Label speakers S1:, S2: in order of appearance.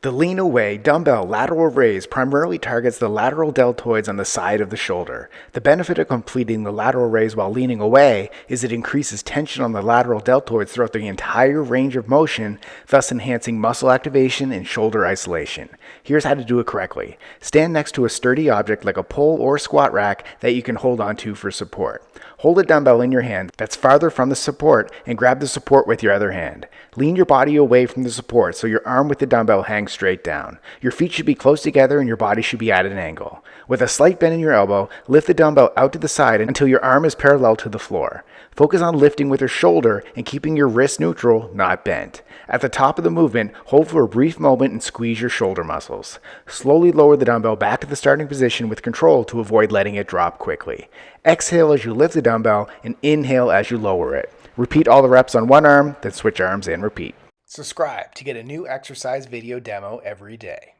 S1: The lean away dumbbell lateral raise primarily targets the lateral deltoids on the side of the shoulder. The benefit of completing the lateral raise while leaning away is it increases tension on the lateral deltoids throughout the entire range of motion, thus enhancing muscle activation and shoulder isolation. Here's how to do it correctly. Stand next to a sturdy object like a pole or squat rack that you can hold onto for support. Hold a dumbbell in your hand that's farther from the support and grab the support with your other hand. Lean your body away from the support so your arm with the dumbbell hangs straight down. Your feet should be close together and your body should be at an angle. With a slight bend in your elbow, lift the dumbbell out to the side until your arm is parallel to the floor. Focus on lifting with your shoulder and keeping your wrist neutral, not bent. At the top of the movement, hold for a brief moment and squeeze your shoulder muscles. Slowly lower the dumbbell back to the starting position with control to avoid letting it drop quickly. Exhale as you lift the dumbbell and inhale as you lower it. Repeat all the reps on one arm, then switch arms and repeat. Subscribe to get a new exercise video demo every day.